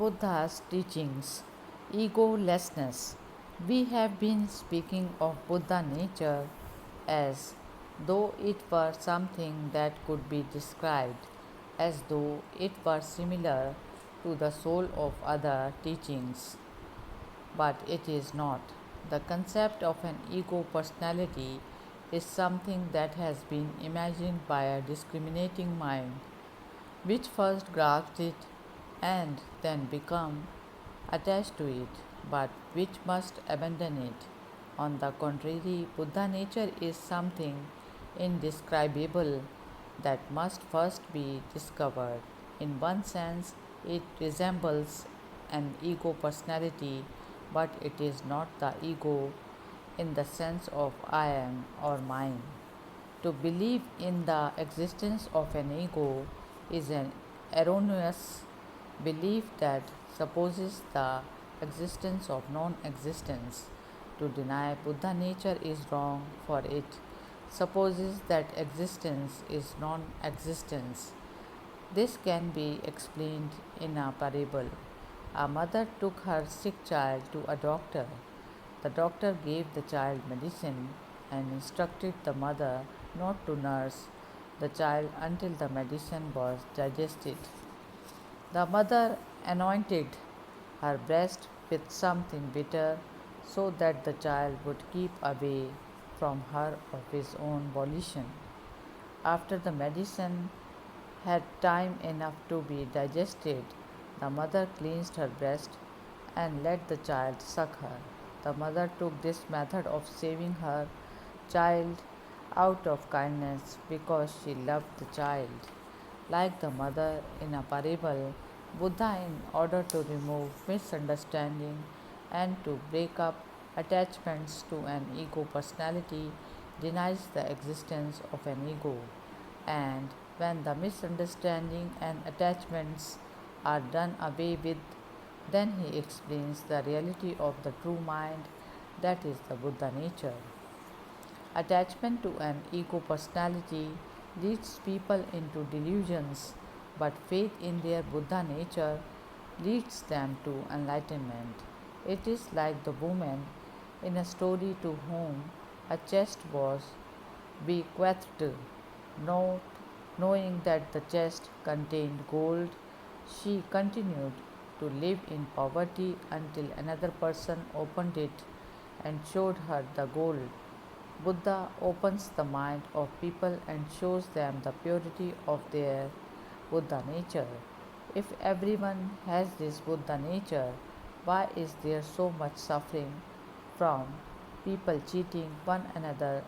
Buddha's teachings, egolessness. We have been speaking of Buddha nature as though it were something that could be described, as though it were similar to the soul of other teachings. But it is not. The concept of an ego personality is something that has been imagined by a discriminating mind, which first grasped it and then become attached to it, but which must abandon it. On the contrary, Buddha nature is something indescribable that must first be discovered. In one sense, it resembles an ego personality, but it is not the ego in the sense of I am or mine. To believe in the existence of an ego is an erroneous belief that supposes the existence of non existence. To deny Buddha nature is wrong, for it supposes that existence is non existence. This can be explained in a parable. A mother took her sick child to a doctor. The doctor gave the child medicine and instructed the mother not to nurse the child until the medicine was digested. The mother anointed her breast with something bitter so that the child would keep away from her of his own volition. After the medicine had time enough to be digested, the mother cleansed her breast and let the child suck her. The mother took this method of saving her child out of kindness because she loved the child. Like the mother in a parable, Buddha, in order to remove misunderstanding and to break up attachments to an ego personality, denies the existence of an ego. And when the misunderstanding and attachments are done away with, then he explains the reality of the true mind, that is the Buddha nature. Attachment to an ego personality leads people into delusions, but faith in their Buddha nature leads them to enlightenment. It is like the woman in a story to whom a chest was bequeathed. Not knowing that the chest contained gold, she continued to live in poverty until another person opened it and showed her the gold. Buddha opens the mind of people and shows them the purity of their Buddha nature. If everyone has this Buddha nature, why is there so much suffering from people cheating one another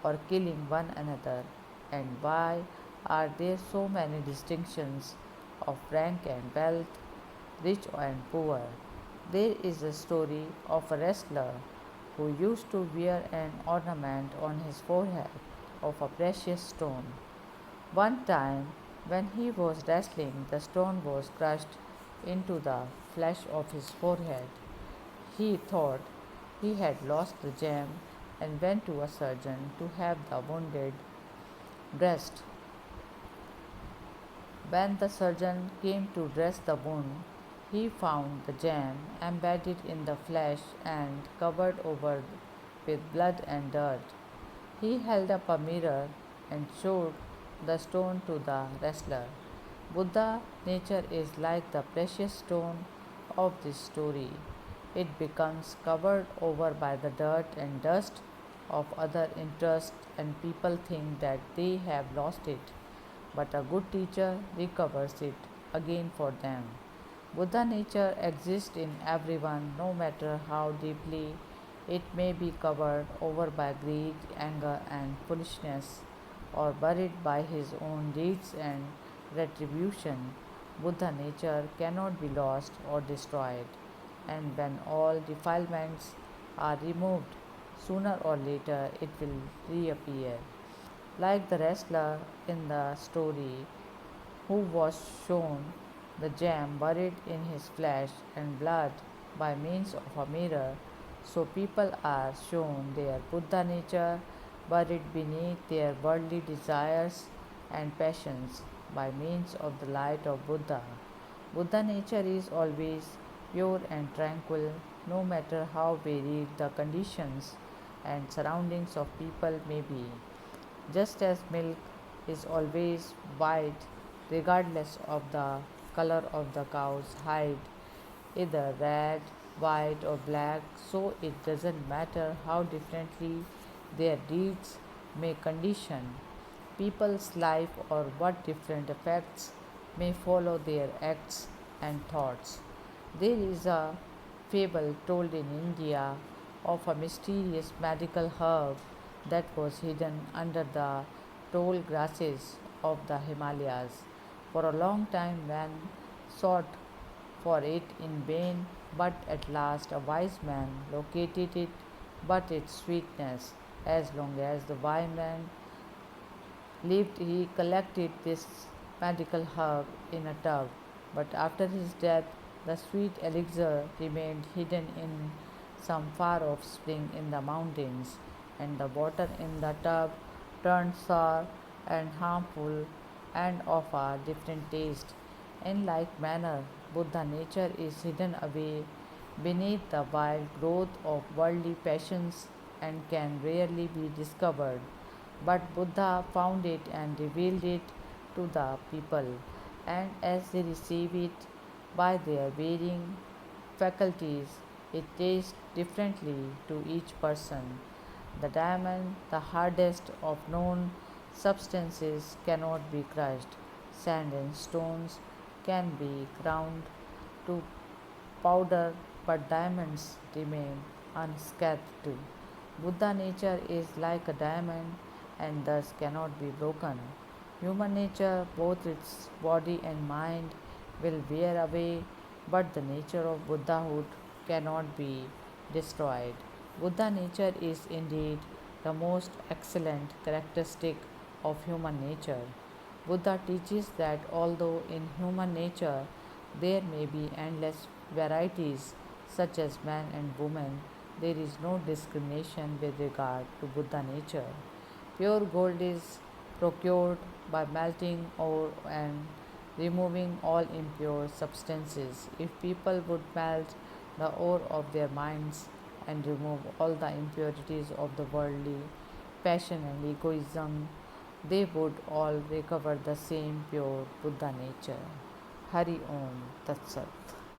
or killing one another? And why are there so many distinctions of rank and wealth, rich and poor? There is a story of a wrestler who used to wear an ornament on his forehead of a precious stone. One time, when he was wrestling, the stone was crushed into the flesh of his forehead. He thought he had lost the gem and went to a surgeon to have the wounded dressed. When the surgeon came to dress the wound, he found the gem embedded in the flesh and covered over with blood and dirt. He held up a mirror and showed the stone to the wrestler. Buddha nature is like the precious stone of this story. It becomes covered over by the dirt and dust of other interests, and people think that they have lost it, but a good teacher recovers it again for them. Buddha nature exists in everyone, no matter how deeply it may be covered over by greed, anger, and foolishness, or buried by his own deeds and retribution. Buddha nature cannot be lost or destroyed, and when all defilements are removed, sooner or later it will reappear. Like the wrestler in the story who was shown the gem buried in his flesh and blood by means of a mirror, so people are shown their Buddha nature buried beneath their worldly desires and passions by means of the light of Buddha. Buddha nature is always pure and tranquil, no matter how varied the conditions and surroundings of people may be. Just as milk is always white regardless of the color of the cow's hide, either red, white, or black, so it doesn't matter how differently their deeds may condition people's life or what different effects may follow their acts and thoughts. There is a fable told in India of a mysterious medical herb that was hidden under the tall grasses of the Himalayas. For a long time, man sought for it in vain, but at last a wise man located it. But its sweetness, as long as the wise man lived, he collected this medical herb in a tub, but after his death, the sweet elixir remained hidden in some far off spring in the mountains, and the water in the tub turned sour and harmful and of a different taste. In like manner, Buddha nature is hidden away beneath the wild growth of worldly passions and can rarely be discovered. But Buddha found it and revealed it to the people, and as they receive it by their varying faculties, it tastes differently to each person. The diamond, the hardest of known substances, cannot be crushed. Sand and stones can be ground to powder, but diamonds remain unscathed. Buddha nature is like a diamond and thus cannot be broken. Human nature, both its body and mind, will wear away, but the nature of Buddhahood cannot be destroyed. Buddha nature is indeed the most excellent characteristic of human nature. Buddha teaches that although in human nature there may be endless varieties, such as man and woman, there is no discrimination with regard to Buddha nature. Pure gold is procured by melting ore and removing all impure substances. If people would melt the ore of their minds and remove all the impurities of the worldly passion and egoism, they would all recover the same pure Buddha nature. Hari Om Tat Sat.